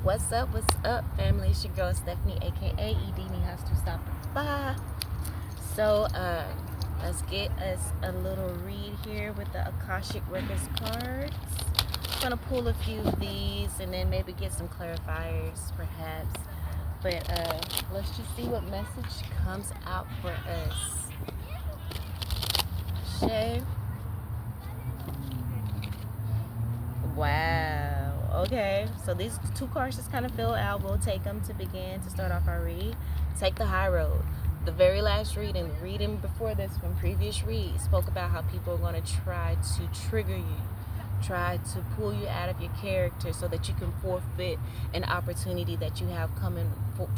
What's up? What's up, family? It's your girl Stephanie, aka Edini has to stop by. So, let's get us a little read here with the Akashic Records cards. I'm gonna pull a few of these and then maybe get some clarifiers, perhaps. But let's just see what message comes out for us. Shay. Wow. Okay. So these two cards just kind of fill out. We'll take them to begin to start off our read. Take the high road. The very last reading before this from previous read spoke about how people are going to try to trigger you, try to pull you out of your character so that you can forfeit an opportunity that you have coming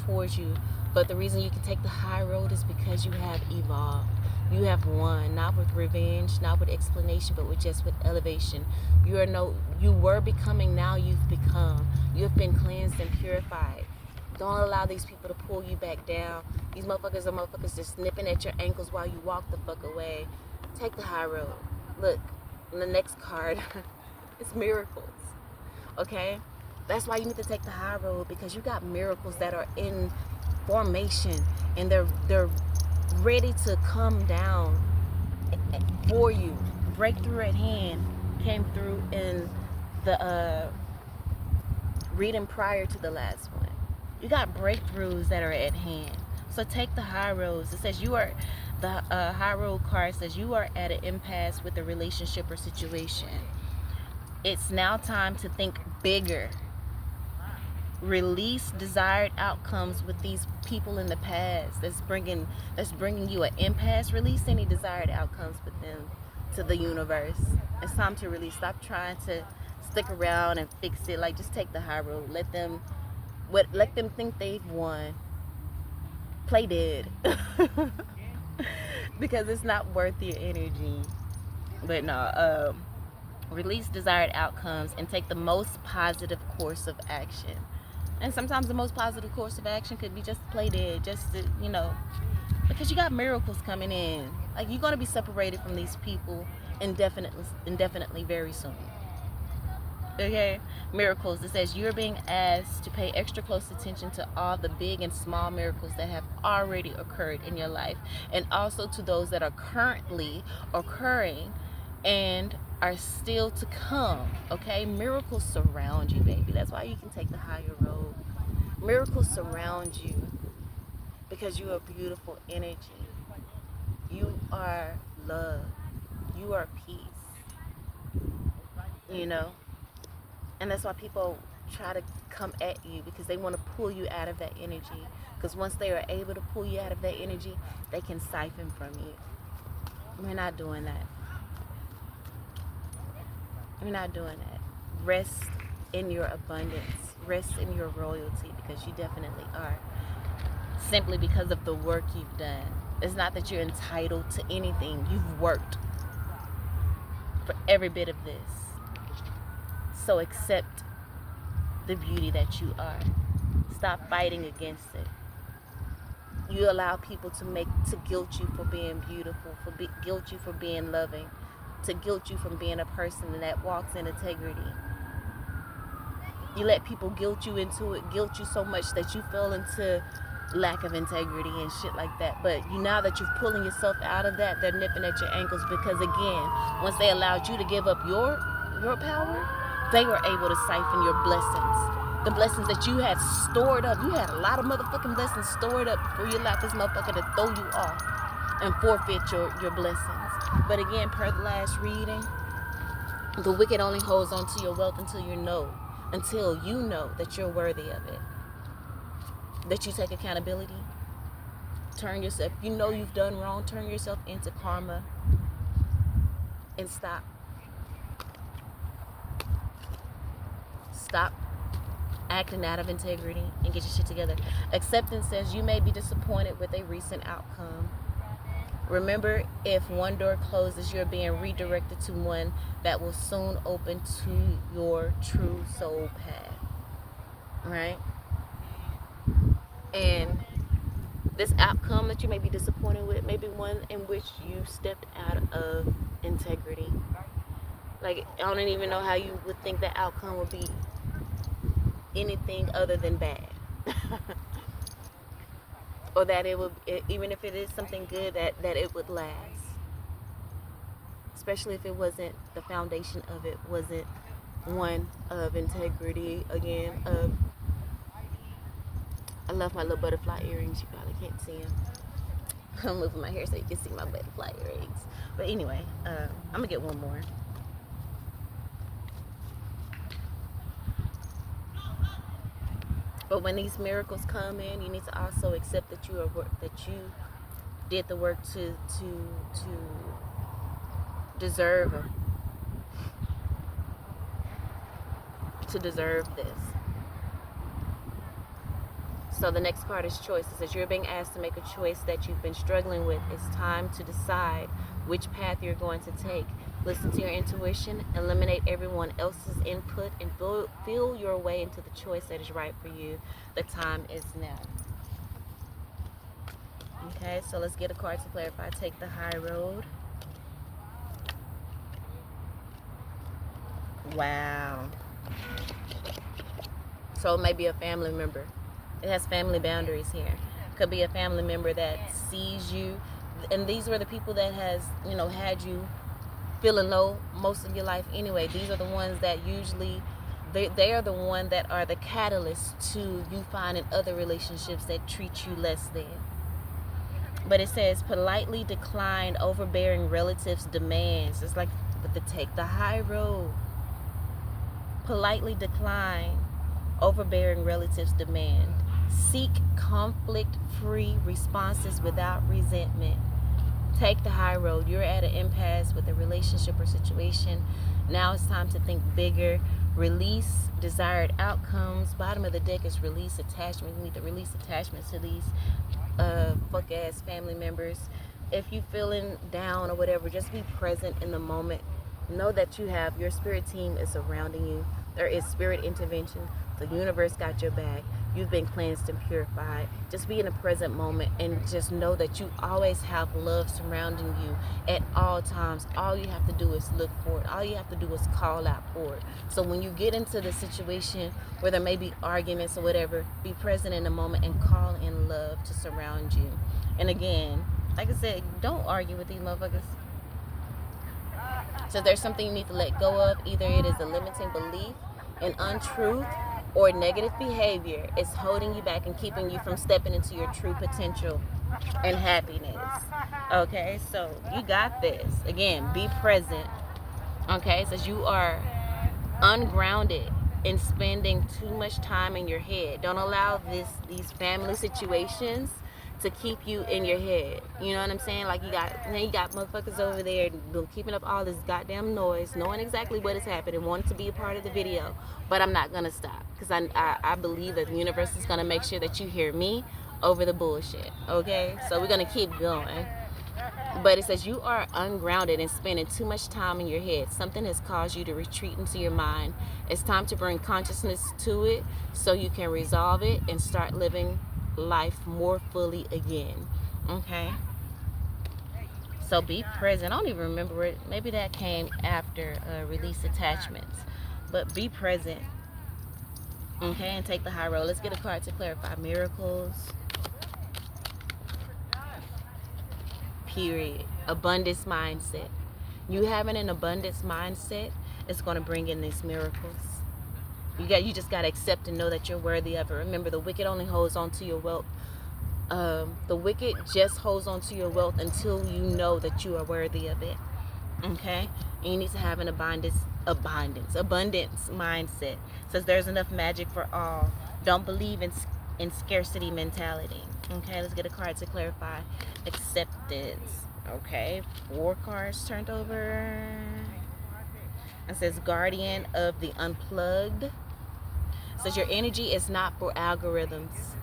towards you. But the reason you can take the high road is because you have evolved. You have won, not with revenge, not with explanation, but with elevation. You were becoming, now you've become. You have been cleansed and purified. Don't allow these people to pull you back down. These motherfuckers are motherfuckers just nipping at your ankles while you walk the fuck away. Take the high road. Look, in the next card, it's miracles. Okay? That's why you need to take the high road, because you got miracles that are in formation and they're ready to come down for you. Breakthrough at hand came through in the reading prior to the last one. You got breakthroughs that are at hand. So take the high roads. It says the high road card says you are at an impasse with a relationship or situation. It's now time to think bigger. Release desired outcomes with these people in the past that's bringing you an impasse. Release any desired outcomes with them to the universe. It's time to release. Stop trying to stick around and fix it. Like, just take the high road. Let them think they've won. Play dead. Because it's not worth your energy. But no, release desired outcomes and take the most positive course of action. And sometimes the most positive course of action could be just to play dead, just to, because you got miracles coming in. Like, you're going to be separated from these people indefinitely very soon. Okay? Miracles. It says you're being asked to pay extra close attention to all the big and small miracles that have already occurred in your life, and also to those that are currently occurring and are still to come. Okay? Miracles surround you, baby. That's why you can take the higher road. Miracles surround you because you are beautiful energy. You are love. You are peace. And that's why people try to come at you, because they want to pull you out of that energy. Because once they are able to pull you out of that energy, they can siphon from you. We're not doing that. We're not doing that. Rest in your abundance. Rest in your royalty, because you definitely are. Simply because of the work you've done. It's not that you're entitled to anything. You've worked for every bit of this. So accept the beauty that you are. Stop fighting against it. You allow people to guilt you for being beautiful, guilt you for being loving, to guilt you from being a person that walks in integrity. You let people guilt you into it, guilt you so much that you fell into lack of integrity and shit like that. But now that you're pulling yourself out of that, they're nipping at your ankles, because again, once they allowed you to give up your power, they were able to siphon your blessings. The blessings that you had stored up. You had a lot of motherfucking blessings stored up before you allowed this motherfucker to throw you off and forfeit your blessings. But again, per the last reading, the wicked only holds on to your wealth until you know that you're worthy of it. That you take accountability. Turn yourself, you've done wrong, turn yourself into karma and stop. Stop acting out of integrity and get your shit together. Acceptance says you may be disappointed with a recent outcome. Remember, if one door closes, you're being redirected to one that will soon open to your true soul path. Right? And this outcome that you may be disappointed with may be one in which you stepped out of integrity. Like, I don't even know how you would think that outcome would be. anything other than bad. Or that it would, even if it is something good, that it would last. Especially if it wasn't, the foundation of it wasn't one of integrity, again, of, I love my little butterfly earrings. You probably can't see them. I'm moving my hair so you can see my butterfly earrings. But anyway, I'm gonna get one more. But when these miracles come in, you need to also accept that you did the work to deserve them. To deserve this. So the next part is choices. As you're being asked to make a choice that you've been struggling with, it's time to decide which path you're going to take. Listen to your intuition, eliminate everyone else's input, and feel your way into the choice that is right for you. The time is now. Okay, so let's get a card to clarify. Take the high road. Wow. So it may be a family member. It has family boundaries here. Could be a family member that sees you, and these were the people that has, had you feeling low most of your life anyway. These are the ones that usually, they are the one that are the catalyst to you finding other relationships that treat you less than. But it says politely decline overbearing relatives' demands. It's like the take the high road. Politely decline overbearing relatives' demand. Seek conflict-free responses without resentment. Take the high road. You're at an impasse with a relationship or situation. Now it's time to think bigger. Release desired outcomes. Bottom of the deck is release attachment. You need to release attachments to these fuck-ass family members. If you're feeling down or whatever, just be present in the moment. Know that your spirit team is surrounding you. There is spirit intervention. The universe got your back. You've been cleansed and purified. Just be in the present moment and just know that you always have love surrounding you at all times. All you have to do is look for it. All you have to do is call out for it. So when you get into the situation where there may be arguments or whatever, be present in the moment and call in love to surround you. And again, like I said, don't argue with these motherfuckers. So there's something you need to let go of. Either it is a limiting belief, an untruth, or negative behavior is holding you back and keeping you from stepping into your true potential and happiness. Okay, so you got this. Again, be present. Okay, it says you are ungrounded in spending too much time in your head. Don't allow these family situations to keep you in your head. You know what I'm saying? Like you got motherfuckers over there keeping up all this goddamn noise, knowing exactly what is happening, wanting to be a part of the video. But I'm not gonna stop because I believe that the universe is gonna make sure that you hear me over the bullshit. Okay, so we're gonna keep going. But it says you are ungrounded and spending too much time in your head. Something has caused you to retreat into your mind. It's time to bring consciousness to it so you can resolve it and start living life more fully again. Okay, so be present. I don't even remember it. Maybe that came after release attachments, but be present. Okay, and take the high road. Let's get a card to clarify miracles. Period. Abundance mindset. You having an abundance mindset is going to bring in these miracles. You just got to accept and know that you're worthy of it. Remember, the wicked only holds on to your wealth. The wicked just holds on to your wealth until you know that you are worthy of it. Okay? And you need to have an abundance mindset. It says there's enough magic for all. Don't believe in scarcity mentality. Okay, let's get a card to clarify acceptance. Okay, 4 cards turned over. It says guardian of the unplugged. It says your energy is not for algorithms.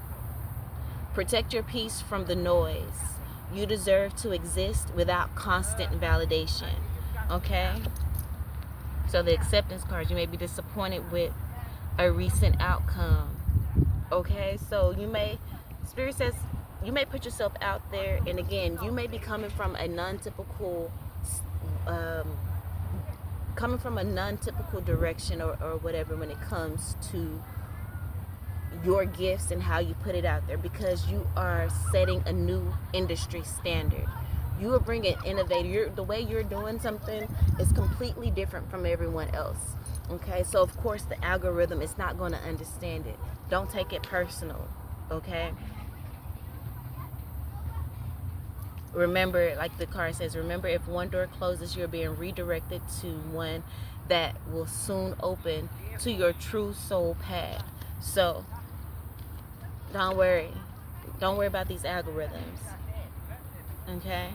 Protect your peace from the noise. You deserve to exist without constant validation. Okay, so the acceptance card, you may be disappointed with a recent outcome. Okay, so Spirit says you may put yourself out there, and again, you may be coming from a non-typical direction or whatever when it comes to your gifts and how you put it out there, because you are setting a new industry standard. You are bringing innovator. The way you're doing something is completely different from everyone else. Okay, so of course the algorithm is not going to understand it. Don't take it personal. Okay. Remember, like the card says, remember, if one door closes, you're being redirected to one that will soon open to your true soul path. So don't worry. Don't worry about these algorithms. Okay?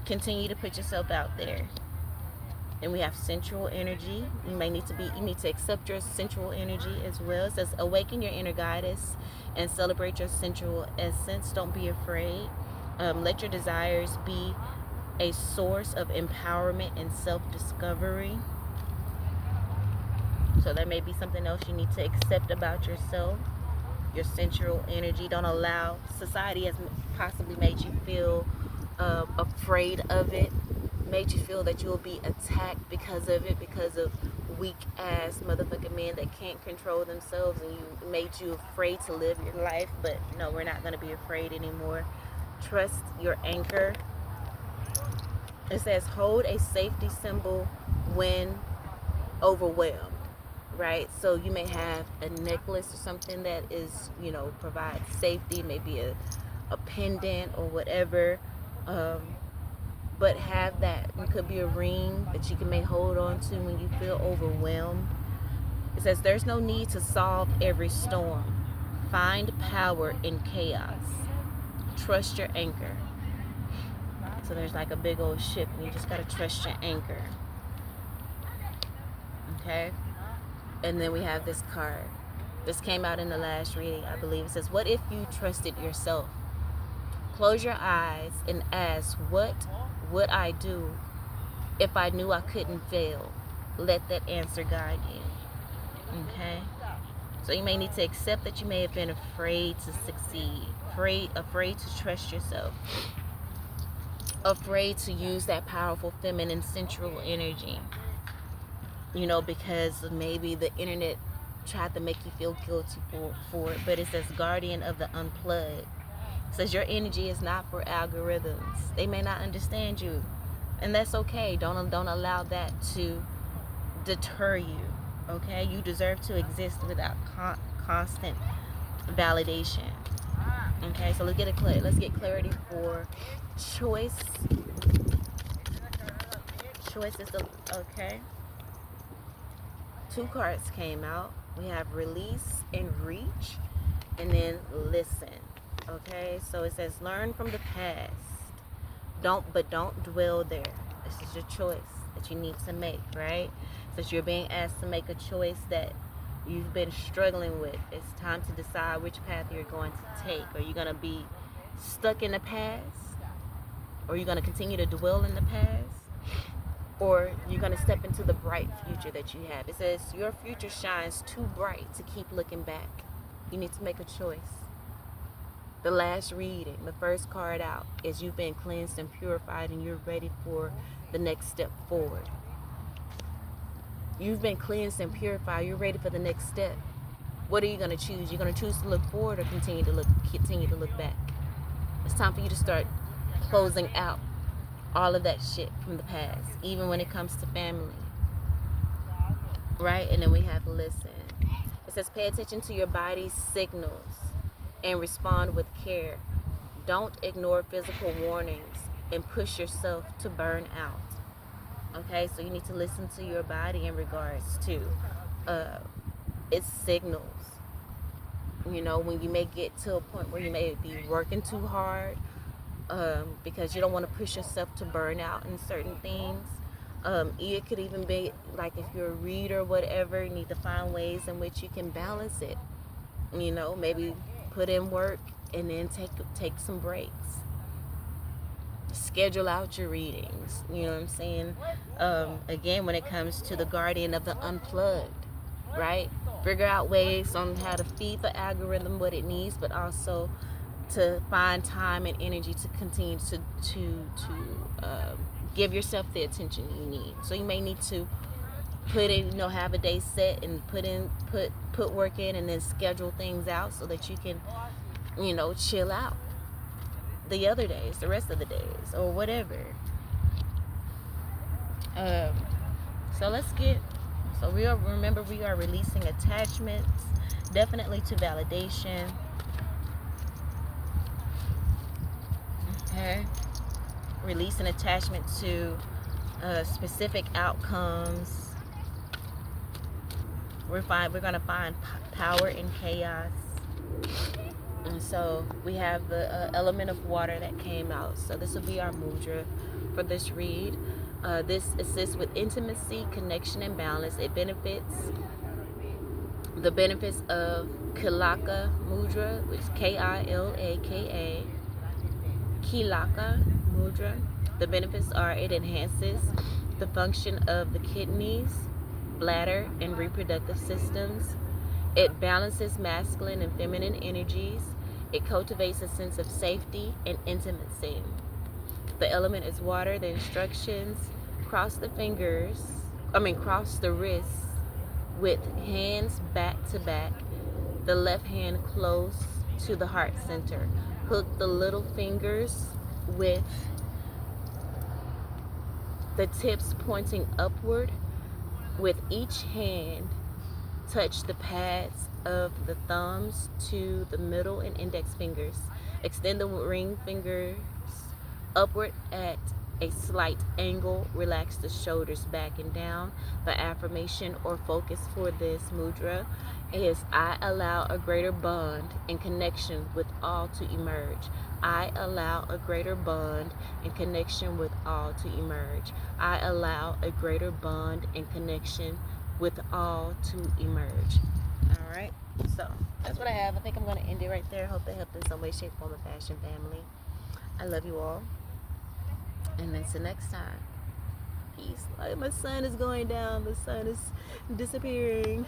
Continue to put yourself out there. And we have sensual energy. You need to accept your sensual energy as well. It says awaken your inner goddess and celebrate your sensual essence. Don't be afraid. Let your desires be a source of empowerment and self-discovery. So there may be something else you need to accept about yourself, your sensual energy. Don't allow, society has possibly made you feel afraid of it, made you feel that you'll be attacked because of it, because of weak ass motherfucking men that can't control themselves, and you made you afraid to live your life. But no, we're not going to be afraid anymore. Trust your anchor. It says hold a safety symbol when overwhelmed, right? So you may have a necklace or something that is, provides safety, maybe a pendant or whatever, but have that. It could be a ring that you may hold on to when you feel overwhelmed. It says there's no need to solve every storm. Find power in chaos. Trust your anchor. So there's like a big old ship, and you just gotta trust your anchor. Okay? And then we have this card. This came out in the last reading, I believe. It says, what if you trusted yourself? Close your eyes and ask, what would I do if I knew I couldn't fail? Let that answer guide you. Okay? So you may need to accept that you may have been afraid to succeed, afraid to trust yourself, afraid to use that powerful feminine sensual energy, because maybe the internet tried to make you feel guilty for it. But it says guardian of the unplugged. It says your energy is not for algorithms. They may not understand you, and that's okay. Don't allow that to deter you. Okay, you deserve to exist without constant validation. Okay, so let's get clarity for choice. Choice is okay. 2 cards came out. We have release and reach, and then listen. Okay, so it says learn from the past. Don't dwell there. This is your choice that you need to make, right? Since you're being asked to make a choice that you've been struggling with, it's time to decide which path you're going to take. Are you going to be stuck in the past? Or are you going to continue to dwell in the past? Or you're going to step into the bright future that you have? It says your future shines too bright to keep looking back. You need to make a choice. The last reading, the first card out, is you've been cleansed and purified, and you're ready for the next step forward. You've been cleansed and purified. You're ready for the next step. What are you going to choose? You're going to choose to look forward or continue to look back. It's time for you to start closing out all of that shit from the past, even when it comes to family. Right? And then we have listen. It says pay attention to your body's signals and respond with care. Don't ignore physical warnings and push yourself to burn out. Okay, so you need to listen to your body in regards to its signals. When you may get to a point where you may be working too hard because you don't want to push yourself to burn out in certain things. It could even be like if you're a reader or whatever, you need to find ways in which you can balance it. Maybe put in work and then take some breaks. Schedule out your readings. You know what I'm saying? Again, when it comes to the guardian of the unplugged, right? Figure out ways on how to feed the algorithm what it needs, but also to find time and energy to continue to give yourself the attention you need. So you may need to put in, have a day set and put work in, and then schedule things out so that you can, chill out the other days, the rest of the days, or whatever. Um, so let's get. So we are releasing attachments, definitely to validation. Okay, releasing attachment to specific outcomes. We're gonna find power in chaos. And so we have the element of water that came out. So this will be our mudra for this read. This assists with intimacy, connection, and balance. It benefits the benefits of Kilaka mudra, which is Kilaka, Kilaka mudra. The benefits are it enhances the function of the kidneys, bladder, and reproductive systems. It balances masculine and feminine energies. It cultivates a sense of safety and intimacy. The element is water. The instructions: cross the wrists with hands back to back, the left hand close to the heart center. Hook the little fingers with the tips pointing upward. With each hand, touch the pads of the thumbs to the middle and index fingers. Extend the ring fingers upward at a slight angle. Relax the shoulders back and down. The affirmation or focus for this mudra is: I allow a greater bond and connection with all to emerge. I allow a greater bond and connection with all to emerge. I allow a greater bond and connection with all to emerge. All right, so that's what I have. I think I'm going to end it right there. Hope that helped in some way, shape, form, or fashion, family. I love you all. And until next time, peace. Like, my sun is going down. The sun is disappearing.